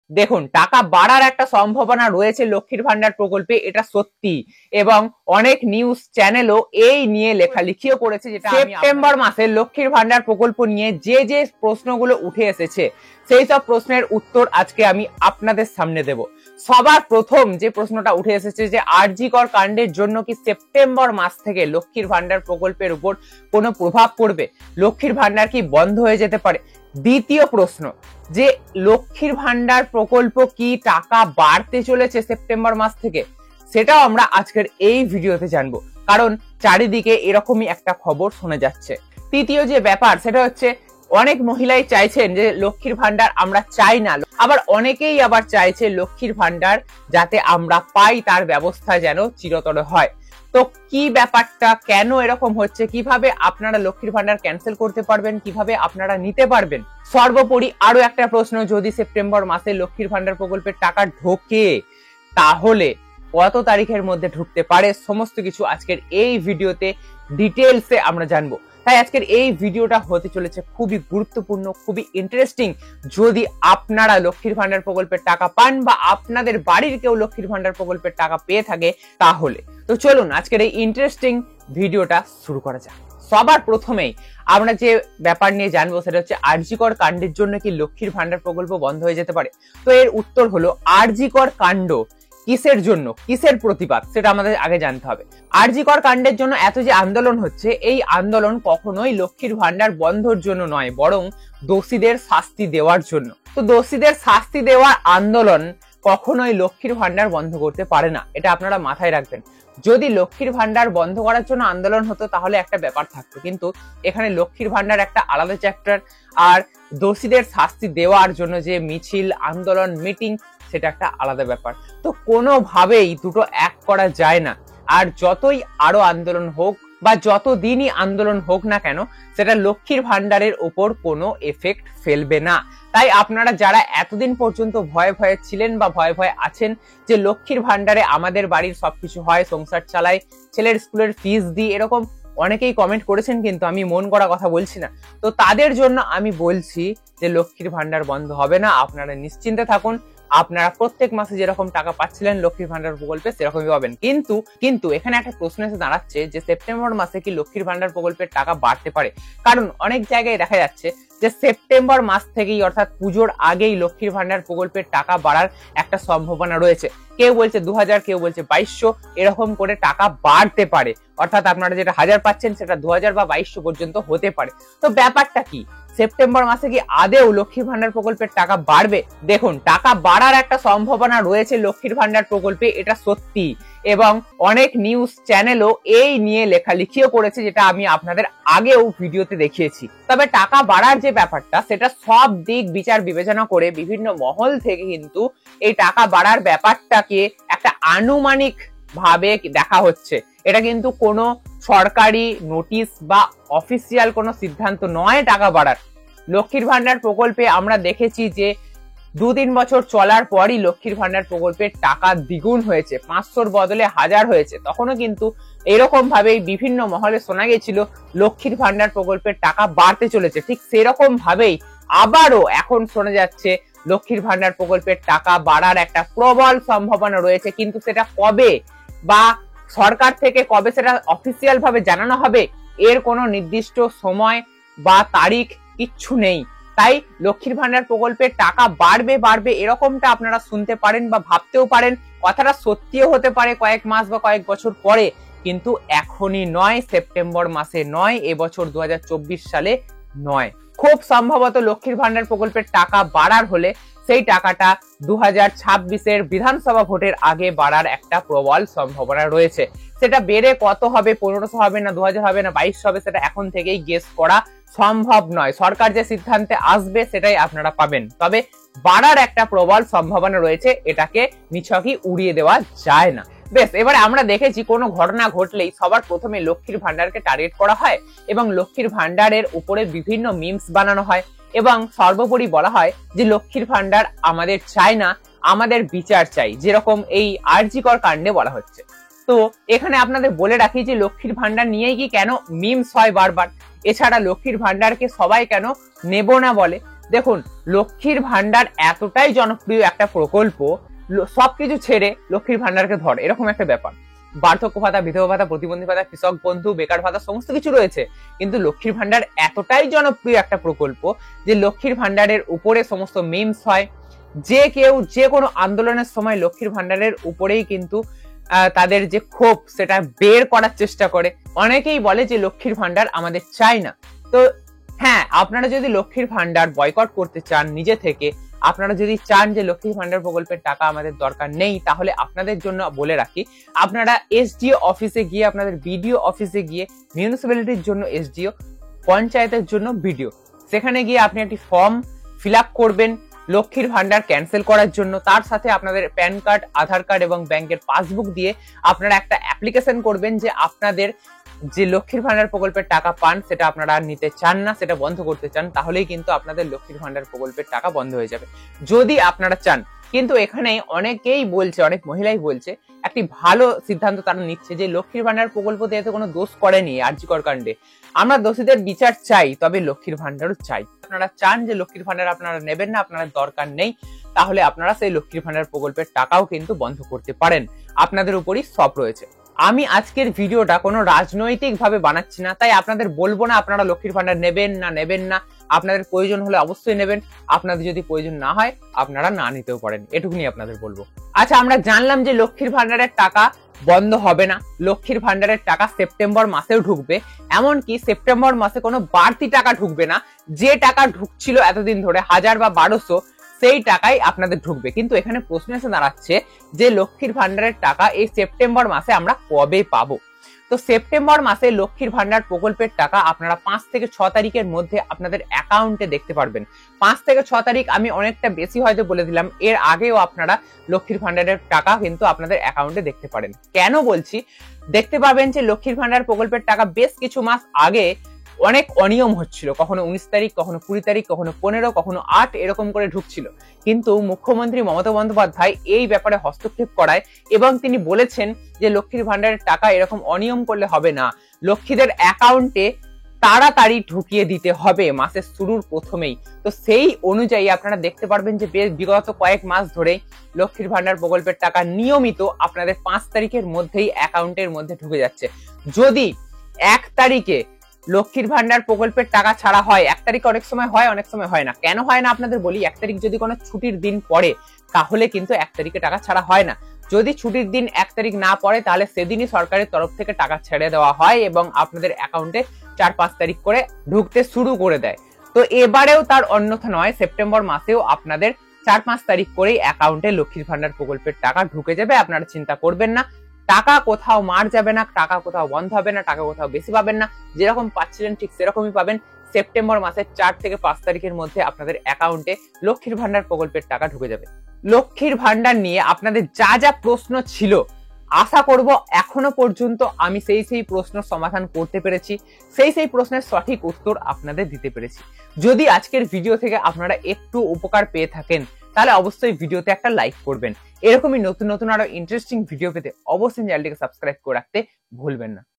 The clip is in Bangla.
দেখুন, টাকা বাড়ার একটা সম্ভাবনা রয়েছে লক্ষ্মীর ভান্ডার প্রকল্পে, এটা সত্যি। এবং অনেক নিউজ চ্যানেলও এই নিয়ে লেখালেখিও করেছে। যেটা সেপ্টেম্বর মাসে লক্ষ্মীর ভান্ডার প্রকল্প নিয়ে যে প্রশ্নগুলো উঠে এসেছে সেই সব প্রশ্নের উত্তর আজকে আমি আপনাদের সামনে দেব। সবার প্রথম যে প্রশ্নটা উঠে এসেছে যে আরজি কর কাণ্ডের জন্য কি সেপ্টেম্বর মাস থেকে লক্ষ্মীর ভান্ডার প্রকল্পের উপর কোনো প্রভাব পড়বে, লক্ষ্মীর ভান্ডার কি বন্ধ হয়ে যেতে পারে। দ্বিতীয় প্রশ্ন, যে লক্ষ্মীর ভান্ডার প্রকল্প কি টাকা বাড়তে চলেছে সেপ্টেম্বর মাস থেকে, সেটাও আমরা আজকের এই ভিডিওতে জানবো, কারণ চারিদিকে এরকমই একটা খবর শোনা যাচ্ছে। তৃতীয় যে ব্যাপার সেটা হচ্ছে অনেক মহিলাই চাইছেন যে লক্ষ্মীর ভান্ডার আমরা চাই না, আবার অনেকেই আবার চাইছে লক্ষ্মীর ভান্ডার যাতে আমরা পাই তার ব্যবস্থা যেন চিরতরে হয়। তো কি ব্যাপারটা, কেন এরকম হচ্ছে, কিভাবে আপনারা লক্ষ্মীর ভান্ডার ক্যান্সেল করতে পারবেন, কিভাবে আপনারা নিতে পারবেন। সর্বোপরি আরো একটা প্রশ্ন, যদি সেপ্টেম্বর মাসে লক্ষ্মীর ভান্ডার প্রকল্পের টাকা ঢোকে তাহলে কত তারিখের মধ্যে ঢুকতে পারে, সমস্ত কিছু আজকের এই ভিডিওতে ডিটেলসে আমরা জানবো। তাই আজকের এই ভিডিওটা হতে চলেছে খুবই গুরুত্বপূর্ণ, খুবই ইন্টারেস্টিং। যদি আপনারা লক্ষ্মীর ভান্ডার প্রকল্পের টাকা পান বা আপনাদের বাড়ির কেউ লক্ষ্মীর ভান্ডার প্রকল্পের টাকা পেয়ে থাকে তাহলে। তো চলুন আজকের এই ইন্টারেস্টিং ভিডিওটা শুরু করা যাক। সবার প্রথমেই আমরা যে ব্যাপার নিয়ে জানবো সেটা হচ্ছে আরজি কর কাণ্ডের জন্য কি লক্ষ্মীর ভান্ডার প্রকল্প বন্ধ হয়ে যেতে পারে। তো এর উত্তর হলো আরজি কর কাণ্ড কিসের জন্য, কিসের প্রতিবাদ, সেটা আমাদের আগে জানতে হবে। আরজি কর কাণ্ডের জন্য এত যে আন্দোলন হচ্ছে, এই আন্দোলন কখনোই লক্ষ্মীর ভান্ডার বন্ধর জন্য নয়, বরং দোষীদের শাস্তি দেওয়ার জন্য। তো দোষীদের শাস্তি দেওয়ার আন্দোলন কখনোই লক্ষ্মীর ভান্ডার বন্ধ করতে পারে না, এটা আপনারা মাথায় রাখবেন। যদি লক্ষ্মীর ভান্ডার বন্ধ করার জন্য আন্দোলন হতো তাহলে একটা ব্যাপার থাকতো, কিন্তু এখানে লক্ষ্মীর ভান্ডার একটা আলাদা চ্যাপ্টার, আর দোষীদের শাস্তি দেওয়ার জন্য যে মিছিল, আন্দোলন, মিটিং, সেটা একটা আলাদা ব্যাপার। তো কোনোভাবেই দুটো এক করা যায় না। আর যতই আরো আন্দোলন হোক বা যতদিনই আন্দোলন হোক না কেন, সেটা লক্ষ্মীর ভান্ডারের উপর কোনো এফেক্ট ফেলবে না। তাই আপনারা যারা এতদিন পর্যন্ত ভয়ে ভয়ে ছিলেন বা ভয়ে ভয়ে আছেন যে লক্ষ্মীর ভান্ডারে আমাদের বাড়ির সবকিছু হয়, সংসার চালাই, ছেলের স্কুলের ফিস দিই, এরকম অনেকেই কমেন্ট করেছেন, কিন্তু আমি মন করা কথা বলছি না। তো তাদের জন্য আমি বলছি যে লক্ষ্মীর ভান্ডার বন্ধ হবে না, আপনারা নিশ্চিন্তে থাকুন। আপনারা প্রত্যেক মাসে যেরকম টাকা পাচ্ছিলেন লক্ষ্মীর ভান্ডার প্রকল্পে সেরকমই পাবেন। কিন্তু এখানে একটা প্রশ্ন এসে দাঁড়াচ্ছে যে সেপ্টেম্বর মাসে কি লক্ষ্মীর ভান্ডার প্রকল্পের টাকা বাড়তে পারে। কারণ অনেক জায়গায় দেখা যাচ্ছে যে সেপ্টেম্বর মাস থেকেই, অর্থাৎ পুজোর আগেই লক্ষ্মীর ভান্ডার প্রকল্পের টাকা বাড়ার একটা সম্ভাবনা রয়েছে। কেউ বলছে 2000, কেউ বলছে 2200, এরকম করে টাকা বাড়তে পারে। অর্থাৎ আপনারা যেটা 1000 পাচ্ছেন সেটা 2000 বা 2200 পর্যন্ত হতে পারে। তো ব্যাপারটা কি, সেপ্টেম্বর মাসে কি আদেও লক্ষ্মীর ভান্ডার প্রকল্পের টাকা বাড়বে? দেখুন, টাকা বাড়ার একটা সম্ভাবনা রয়েছে লক্ষ্মীর ভান্ডার প্রকল্পে, এটা সত্যি। এবং অনেক নিউজ চ্যানেলও এই নিয়ে লেখালেখিও করেছে, যেটা আমি আপনাদের আগেও ভিডিওতে দেখিয়েছি। তবে টাকা বাড়ার যে ব্যাপারটা, সেটা সব দিক বিচার বিবেচনা করে বিভিন্ন মহল থেকে কিন্তু এই টাকা বাড়ার ব্যাপারটাকে একটা আনুমানিক ভাবে দেখা হচ্ছে। এটা কিন্তু কোনো সরকারি নোটিশ বা অফিসিয়াল কোনো সিদ্ধান্ত নয় টাকা বাড়ার। লক্ষ্মীর ভান্ডার প্রকল্পে আমরা দেখেছি যে 2-3 বছর চলার পরই লক্ষ্মীর ভান্ডার প্রকল্পের টাকা দ্বিগুণ হয়েছে, 500-র বদলে 1000 হয়েছে। তখনও কিন্তু এরকম ভাবেই বিভিন্ন মহলে শোনা গেছিল লক্ষ্মীর ভান্ডার প্রকল্পের টাকা বাড়তে চলেছে। ঠিক সেরকম ভাবেই আবারও এখন শোনা যাচ্ছে লক্ষ্মীর ভান্ডার প্রকল্পের টাকা বাড়ার একটা প্রবল সম্ভাবনা রয়েছে। কিন্তু সেটা কবে বা সরকার থেকে কবে সেটা অফিসিয়াল ভাবে জানানো হবে, এর কোনো নির্দিষ্ট সময় বা তারিখ কিচ্ছু নেই। তাই লক্ষ্মীর ভান্ডার প্রকল্পের টাকা বাড়বে এরকমটা আপনারা শুনতে পারেন বা ভাবতেও পারেন। কথাটা সত্যিও হতে পারে কয়েক মাস বা কয়েক বছর পরে, কিন্তু এখনই নয়, সেপ্টেম্বর মাসে নয়, এবছর 2024 সালে নয়। খুব সম্ভবত লক্ষ্মীর ভান্ডার প্রকল্পের টাকা বাড়ার হলে সেই টাকাটা 2026-এর বিধানসভা ভোটের আগে বাড়ার একটা প্রবল সম্ভাবনা রয়েছে। সেটা বেড়ে কত হবে, 1500 হবে না 2000 হবে না 2200 হবে, সেটা এখন থেকেই গেস করা সম্ভব নয়। সরকার যে সিদ্ধান্তে আসবে সেটাই আপনারা পাবেন। তবে বাড়ার একটা প্রবল সম্ভাবনা রয়েছে, এটাকে নিছকই উড়িয়ে দেওয়া যায় না। বেশ, এবারে আমরা দেখেছি কোনো ঘটনা ঘটলেই সবার প্রথমে লক্ষ্মীর ভান্ডারকে টার্গেট করা হয় এবং লক্ষ্মীর ভান্ডারের উপরে বিভিন্ন মিমস বানানো হয় এবং সর্বোপরি বলা হয় যে লক্ষ্মীর ভান্ডার আমাদের চাই না, আমাদের বিচার চাই, যেরকম এই আরজি কর কাণ্ডে বলা হচ্ছে। তো এখানে আপনাদের বলে রাখি যে লক্ষ্মীর ভান্ডার নিয়েই কি কেন মিমস হয় বারবার, এছাড়া লক্ষ্মীর ভান্ডারকে সবাই কেন নেব না বলে। দেখুন, লক্ষ্মীর ভান্ডার এতটাই জনপ্রিয় একটা প্রকল্প, সবকিছু ছেড়ে লক্ষ্মীর ভান্ডারকে ধর, এরকম একটা ব্যাপার। বার্ধক্য ভাতা, বিধবা ভাতা, প্রতিবন্ধী ভাতা, কৃষক বন্ধু, বেকার ভাতা, সমস্ত কিছু রয়েছে, কিন্তু লক্ষ্মীর ভান্ডার এতটাই জনপ্রিয় একটা প্রকল্প যে লক্ষ্মীর ভান্ডারের উপরে সমস্ত মিমস হয়। যে কেউ যে কোনো আন্দোলনের সময় লক্ষ্মীর ভান্ডারের উপরেই কিন্তু তাদের যে ক্ষোভ সেটা বের করার চেষ্টা করে। অনেকেই বলে যে লক্ষ্মীর ভান্ডার আমাদের চাই না। তো হ্যাঁ, আপনারা যদি লক্ষ্মীর ভান্ডার বয়কট করতে চান নিজে থেকে, আপনারা যদি চান যে লক্ষ্মীর ভান্ডার প্রকল্পের টাকা আমাদের দরকার নেই, তাহলে আপনাদের জন্য বলে রাখি, আপনারা এসডিও অফিসে গিয়ে, আপনাদের বিডিও অফিসে গিয়ে, মিউনিসিপ্যালিটির জন্য এসডিও, পঞ্চায়েতের জন্য বিডিও, সেখানে গিয়ে আপনি একটি ফর্ম ফিল আপ করবেন লক্ষ্মীর ভান্ডার ক্যান্সেল করার জন্য। তার সাথে আপনাদের প্যান কার্ড, আধার কার্ড এবং ব্যাংকের পাসবুক দিয়ে আপনারা একটা অ্যাপ্লিকেশন করবেন যে আপনাদের যে লক্ষ্মীর ভান্ডার প্রকল্পের টাকা পান সেটা আপনারা নিতে চান না, সেটা বন্ধ করতে চান। তাহলেই কিন্তু আপনাদের লক্ষ্মীর ভান্ডার প্রকল্পের টাকা বন্ধ হয়ে যাবে, যদি আপনারা চান। কিন্তু এখানে অনেকেই বলছে, অনেক মহিলাই বলছে, একটি ভালো সিদ্ধান্ত তারা নিচ্ছে যে লক্ষ্মীর ভান্ডার প্রকল্প দিয়ে তো কোনো দোষ করেনি আরজি কর কাণ্ডে, আমরা দোষীদের বিচার চাই, তবে লক্ষ্মীর ভান্ডারও চাই। আপনারা চান যে লক্ষ্মীর ভান্ডার আপনারা নেবেন না, আপনাদের দরকার নেই, তাহলে আপনারা সেই লক্ষ্মীর ভান্ডার প্রকল্পের টাকাও কিন্তু বন্ধ করতে পারেন, আপনাদের উপরই সব রয়েছে। আমি আজকের ভিডিওটা কোনো রাজনৈতিক ভাবে বানাচ্ছি না, তাই আপনাদের বলবো না আপনারা লক্ষ্মীর ভান্ডার নেবেন না। আপনাদের প্রয়োজন হলে অবশ্যই নেবেন, আপনাদের যদি প্রয়োজন না হয় আপনারা না নিতেও পারেন, এটুকুনি আপনাদের বলবো। আচ্ছা, আমরা জানলাম যে লক্ষ্মীর ভান্ডারের টাকা বন্ধ হবে না, লক্ষ্মীর ভান্ডারের টাকা সেপ্টেম্বর মাসেও ঢুকবে, এমনকি সেপ্টেম্বর মাসে কোনো বাড়তি টাকা ঢুকবে না, যে টাকা ঢুকছিল এতদিন ধরে 1000 বা 1200, সেই টাকাই আপনাদের ঢুকবে। কিন্তু এখানে প্রশ্ন এসে দাঁড়াচ্ছে যে লক্ষ্মীর ভান্ডারের টাকা এই সেপ্টেম্বর মাসে আমরা কবে পাবো? তো সেপ্টেম্বর মাসে লক্ষ্মীর ভান্ডার প্রকল্পের টাকা আপনারা 5 থেকে 6 তারিখের মধ্যে আপনাদের অ্যাকাউন্টে দেখতে পারবেন। 5 থেকে 6 তারিখ আমি অনেকটা বেশি হয়তো বলে দিলাম, এর আগেও আপনারা লক্ষ্মীর ভান্ডারের টাকা কিন্তু আপনাদের অ্যাকাউন্টে দেখতে পারেন। কেন বলছি দেখতে পাবেন? যে লক্ষ্মীর ভান্ডার প্রকল্পের টাকা বেশ কিছু মাস আগে অনেক অনিয়ম হচ্ছিল, কখনো 19 তারিখ, কখনো 20 তারিখ, কখনো 15, কখনো 8, এরকম করে ঢুকছিল। কিন্তু মুখ্যমন্ত্রী মমতা বন্দ্যোপাধ্যায় এই ব্যাপারে হস্তক্ষেপ করায় এবং তিনি বলেছেন যে লক্ষ্মীর ভান্ডারের টাকা এরকম অনিয়ম করলে হবে না, লক্ষ্মীদের অ্যাকাউন্টে তাড়াতাড়ি ঢুকিয়ে দিতে হবে মাসের শুরুর প্রথমেই। তো সেই অনুযায়ী আপনারা দেখতে পারবেন যে বিগত কয়েক মাস ধরে লক্ষ্মীর ভান্ডার প্রকল্পের টাকা নিয়মিত আপনাদের 5 তারিখের মধ্যেই অ্যাকাউন্টের মধ্যে ঢুকে যাচ্ছে। যদি 1 তারিখে লক্ষ্মীর ভান্ডার প্রকল্পের টাকা ছাড়া হয়, 1 তারিখ অনেক সময় হয়, অনেক সময় হয় না। কেন হয় না আপনাদের বলি, 1 তারিখ যদি কোনো ছুটির দিন পড়ে তাহলে কিন্তু 1 তারিখে টাকা ছাড়া হয় না। যদি ছুটির দিন 1 তারিখ না পড়ে তাহলে সেদিনই সরকারের তরফ থেকে টাকা ছেড়ে দেওয়া হয় এবং আপনাদের অ্যাকাউন্টে 4-5 তারিখ করে ঢুকতে শুরু করে দেয়। তো এবারেও তার অন্যথা নয়, সেপ্টেম্বর মাসেও আপনাদের 4-5 তারিখ করেই অ্যাকাউন্টে লক্ষ্মীর ভান্ডার প্রকল্পের টাকা ঢুকে যাবে, আপনারা চিন্তা করবেন না। টাকা কোথাও মার যাবে না, টাকা কোথাও বন্ধ হবে না, টাকা কোথাও বেশি পাবেন না, যেরকম পাচ্ছিলেন ঠিক সেরকমই পাবেন। সেপ্টেম্বর মাসের 4 থেকে 5 তারিখের মধ্যে আপনাদের অ্যাকাউন্টে লক্ষ্মীর ভান্ডার প্রকল্পের টাকা ঢুকে যাবে। লক্ষ্মীর ভান্ডার নিয়ে আপনাদের যা যা প্রশ্ন ছিল, আশা করব এখনো পর্যন্ত আমি সেই প্রশ্ন সমাধান করতে পেরেছি, সেই প্রশ্নের সঠিক উত্তর আপনাদের দিতে পেরেছি। যদি আজকের ভিডিও থেকে আপনারা একটু উপকার পেয়ে থাকেন তাহলে অবশ্যই ভিডিওতে একটা লাইক করবেন। এরকমই নতুন আরো ইন্টারেস্টিং ভিডিও পেতে অবশ্যই চ্যানেলটিকে সাবস্ক্রাইব করে রাখতে ভুলবেন না।